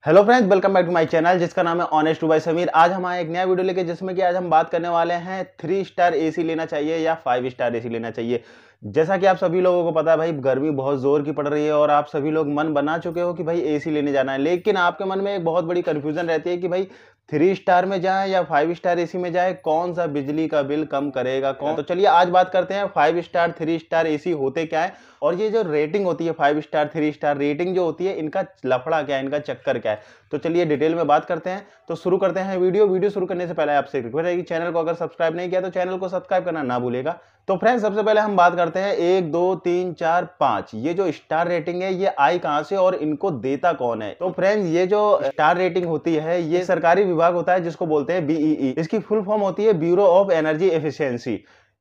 Hello friends, welcome back to my channel जिसका नाम है ऑनेस्ट टू बाय समीर। आज हम आए एक नया वीडियो लेके जिसमें कि आज हम बात करने वाले हैं 3 स्टार एसी लेना चाहिए या 5 स्टार एसी लेना चाहिए। जैसा कि आप सभी लोगों को पता है भाई, गर्मी बहुत जोर की पड़ रही है और आप सभी लोग मन बना चुके हो कि भाई एसी लेने जाना है, लेकिन आपके मन में एक बहुत बड़ी कंफ्यूजन रहती है कि भाई 3 स्टार में जाए या 5 स्टार एसी में जाए, कौन सा बिजली का बिल कम करेगा कौन। तो चलिए आज बात करते हैं 5 स्टार 3 स्टार एसी होते क्या है और ये जो रेटिंग होती है 5 स्टार 3 स्टार रेटिंग जो होती है, इनका लफड़ा क्या है, इनका चक्कर क्या है। तो चलिए डिटेल में बात करते हैं। तो शुरू करते हैं वीडियो शुरू करने से पहले आपसे रिक्वेस्ट है कि चैनल को अगर सब्सक्राइब नहीं किया तो चैनल को सब्सक्राइब करना ना भूलेगा। तो फ्रेंड्स, सबसे पहले हम बात करते हैं 1 2 3 4 5 ये जो स्टार रेटिंग है ये आई कहां से और इनको देता कौन है। तो फ्रेंड्स, ये जो स्टार रेटिंग होती है ये सरकारी विभाग होता है जिसको बोलते हैं बीईई। इसकी फुल फॉर्म होती है ब्यूरो ऑफ एनर्जी एफिशिएंसी।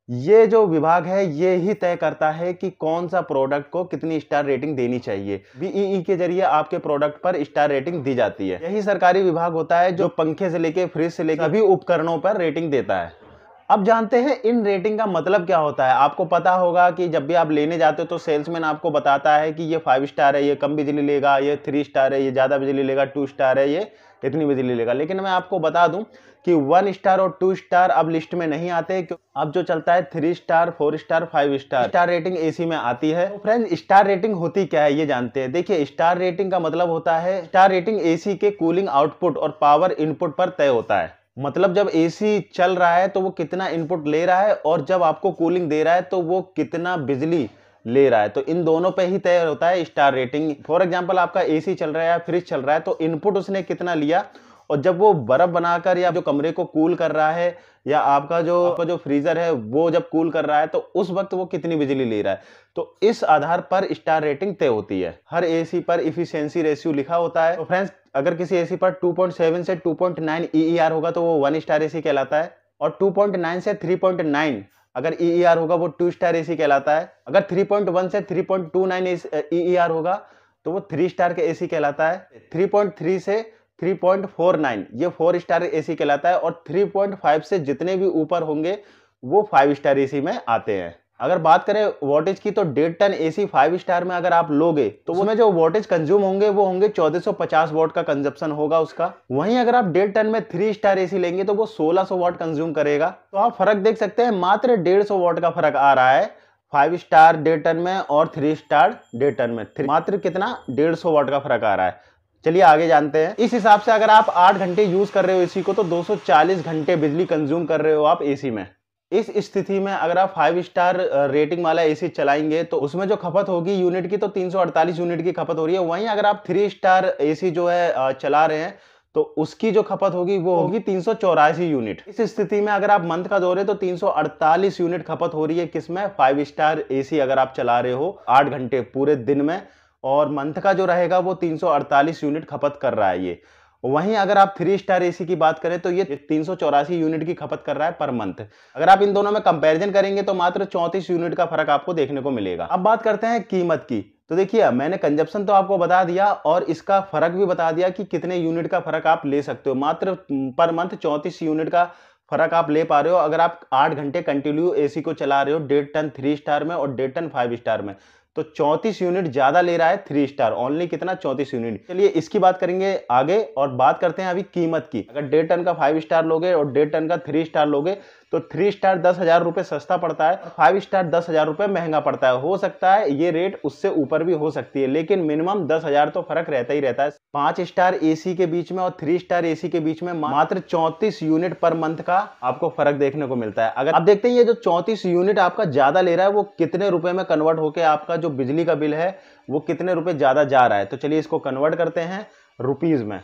ये जो विभाग है ये ही तय करता है कि कौन सा प्रोडक्ट को कितनी स्टार रेटिंग देनी चाहिए। बीईई के जरिए आपके प्रोडक्ट पर स्टार रेटिंग दी जाती है। यही सरकारी विभाग होता है जो पंखे से लेके फ्रिज से लेके सभी उपकरणों पर रेटिंग देता है। अब जानते हैं इन रेटिंग का मतलब क्या होता है। आपको पता होगा कि जब भी आप लेने जाते हो तो सेल्समैन आपको बताता है कि ये 5 स्टार है, ये कम बिजली लेगा, ये 3 स्टार है, ये ज्यादा बिजली लेगा, 2 स्टार है, ये इतनी बिजली लेगा। लेकिन मैं आपको बता दूं कि 1 स्टार और 2 स्टार अब लिस्ट में नहीं आते। अब जो चलता है 3 star 4 star 5 star rating AC में आती है। तो फ्रेंड्स, स्टार रेटिंग होती क्या है ये जानते हैं। देखिए, स्टार रेटिंग का मतलब होता है स्टार रेटिंग एसी के कूलिंग आउटपुट और पावर इनपुट पर तय होता है। मतलब जब एसी चल रहा है तो वो कितना इनपुट ले रहा है और जब आपको कूलिंग दे रहा है तो वो कितना बिजली ले रहा है। तो इन दोनों पे ही तय होता है स्टार रेटिंग। फॉर एग्जांपल, आपका एसी चल रहा है या फ्रिज चल रहा है तो इनपुट उसने कितना लिया और जब वो बर्फ बनाकर या जो कमरे को कूल कर रहा है या आपका जो फ्रीजर है वो जब कूल कर रहा है तो उस वक्त वो कितनी बिजली ले रहा है। तो इस आधार पर स्टार रेटिंग तय होती है। हर एसी पर इफिशिएंसी रेशियो लिखा होता है। तो फ्रेंड्स, अगर किसी एसी पर 2.7 से 2.9 ईईआर होगा तो वो 1 स्टार एसी कहलाता है और 2.9 से 3.9 अगर ईईआर होगा वो 2 स्टार एसी कहलाता है। अगर 3.1 से 3.29 ईईआर होगा तो वो 3 स्टार के एसी कहलाता है। 3.3 से 3.49 ये 4 स्टार एसी कहलाता है और 3.5 से जितने भी ऊपर होंगे वो 5 स्टार एसी में आते हैं। अगर बात करें वोल्टेज की तो 1.5 टन एसी 5 स्टार में अगर आप लोगे तो उसमें जो वोल्टेज कंज्यूम होंगे वो होंगे 1450 वॉट का कंजप्शन होगा उसका। वहीं अगर आप 1.5 टन में 3 स्टार एसी लेंगे तो वो 1600 वॉट कंज्यूम करेगा। तो आप फर्क देख सकते हैं, मात्र 150 वॉट का फर्क आ रहा है 5 स्टार 1.5 टन में और 3 स्टार 1.5 टन में। मात्र कितना 150 वॉट का फर्क आ रहा है। चलिए आगे जानते हैं। इस हिसाब से अगर आप 8 घंटे यूज कर रहे हो एसी को तो 240 घंटे बिजली कंज्यूम कर रहे हो आप एसी में। इस स्थिति में अगर आप 5 स्टार रेटिंग वाला एसी चलाएंगे तो उसमें जो खपत होगी यूनिट की तो 348 यूनिट की खपत हो रही है। वहीं अगर आप 3 स्टार एसी जो है चला रहे हैं तो उसकी जो खपत होगी वो होगी 384 यूनिट। इस स्थिति में अगर आप मंथ का दो रहे तो 348 यूनिट खपत हो रही है किसमें, 5 स्टार एसी अगर आप चला रहे हो 8 घंटे पूरे दिन में, और मंथ का जो रहेगा वो 348 यूनिट खपत कर रहा है ये। वहीं अगर आप 3 स्टार एसी की बात करें तो ये 384 यूनिट की खपत कर रहा है पर मंथ। अगर आप इन दोनों में कंपैरिजन करेंगे तो मात्र 34 यूनिट का फर्क आपको देखने को मिलेगा। अब बात करते हैं कीमत की। तो देखिए, मैंने कंजप्शन तो आपको बता दिया और इसका फर्क भी बता दिया कि कितने यूनिट का फर्क आप ले सकते हो। मात्र पर मंथ 34 यूनिट का फर्क आप ले पा रहे हो अगर आप 8 घंटे कंटिन्यू एसी को चला रहे हो 1.5 टन 3 स्टार में और 1.5 टन 5 स्टार में। तो 34 यूनिट ज्यादा ले रहा है 3 स्टार, ओनली कितना 34 यूनिट। चलिए इसकी बात करेंगे आगे और बात करते हैं अभी कीमत की। अगर 1.5 टन का 5 स्टार लोगे और 1.5 टन का 3 स्टार लोगे तो 3 स्टार 10,000 रुपए सस्ता पड़ता है, 5 स्टार 10,000 रुपए महंगा पड़ता है। हो सकता है ये रेट उससे ऊपर भी हो सकती है लेकिन मिनिमम 10,000 तो फर्क रहता ही रहता है। 5 स्टार एसी के बीच में और 3 स्टार एसी के बीच में मात्र 34 यूनिट पर मंथ का आपको फर्क देखने को मिलता है। अगर आप देखते हैं ये जो 34 यूनिट आपका ज्यादा ले रहा है वो कितने रुपए में कन्वर्ट होकर आपका जो बिजली का बिल है वो कितने रुपए ज्यादा जा रहा है। तो चलिए इसको कन्वर्ट करते हैं रुपीज में।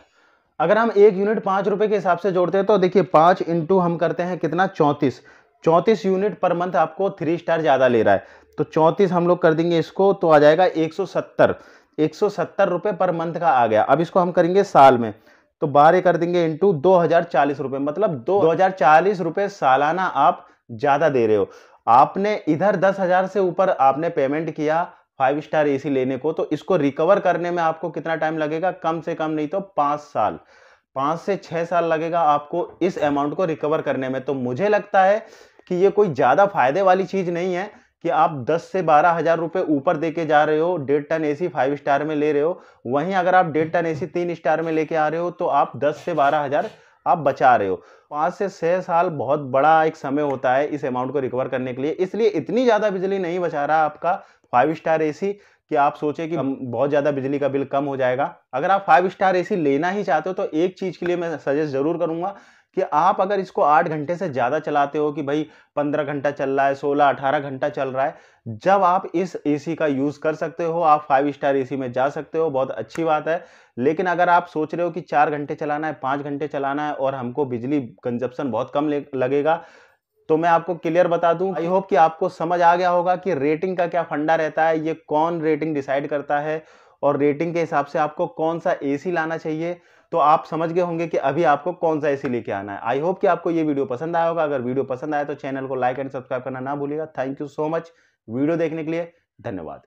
अगर हम एक यूनिट 5 रुपए के हिसाब से जोड़ते हैं तो देखिए 5 इंटू हम करते हैं कितना 34 यूनिट पर मंथ आपको 3 स्टार ज्यादा ले रहा है। तो 34 हम लोग कर देंगे इसको तो आ जाएगा 170 रुपए पर मंथ का आ गया। अब इसको हम करेंगे साल में तो 12 कर देंगे इंटू 2040 रुपए, मतलब 2040 रुपए सालाना आप ज्यादा दे रहे हो। आपने इधर 10,000 से ऊपर आपने पेमेंट किया 5 स्टार एसी लेने को, तो इसको रिकवर करने में आपको कितना टाइम लगेगा, कम से कम नहीं तो 5 साल, 5 से 6 साल लगेगा आपको इस अमाउंट को रिकवर करने में। तो मुझे लगता है कि ये कोई ज्यादा फायदे वाली चीज नहीं है। कि आप 10 से 12,000 रुपए ऊपर देके जा रहे हो, 1.5 टन एसी 5 स्टार में ले रहे हो। वहीं अगर आप 1.5 टन एसी 3 स्टार में लेके आ रहे हो, तो आप 10 से 12,000 आप बचा रहे हो। 5 से 6 साल बहुत बड़ा एक समय होता है इस अमाउंट को रिकवर करने के लिए। इसलिए इतनी ज़्यादा बिजली नहीं बचा रहा आपका 5 स्टार एसी कि आप सोचें कि बहुत ज़्यादा बिजली का बिल कम हो जाएगा। अगर आप 5 स्टार एसी लेना ही चाहते हो, तो एक चीज़ के लिए मैं सजेस्ट ज़रूर करूँगा कि आप अगर इसको 8 घंटे से ज़्यादा चलाते हो कि भाई 15 घंटा चल रहा है, 16-18 घंटा चल रहा है, जब आप इस एसी का यूज़ कर सकते हो, आप 5 स्टार एसी में जा सकते हो, बहुत अच्छी बात है। लेकिन अगर आप सोच रहे हो कि 4 घंटे चलाना है, 5 घंटे चलाना है और हमको बिजली कंज़प्शन बहुत कम लगेगा, तो मैं आपको क्लियर बता दूं, आई होप कि आपको समझ आ गया होगा कि रेटिंग का क्या फंडा रहता है, ये कौन रेटिंग डिसाइड करता है और रेटिंग के हिसाब से आपको कौन सा एसी लाना चाहिए। तो आप समझ गए होंगे कि अभी आपको कौन सा एसी लेके आना है। आई होप कि आपको ये वीडियो पसंद आया होगा। अगर वीडियो पसंद आया तो चैनल को लाइक एंड सब्सक्राइब करना ना भूलिएगा। Thank you so much video देखने के लिए। धन्यवाद।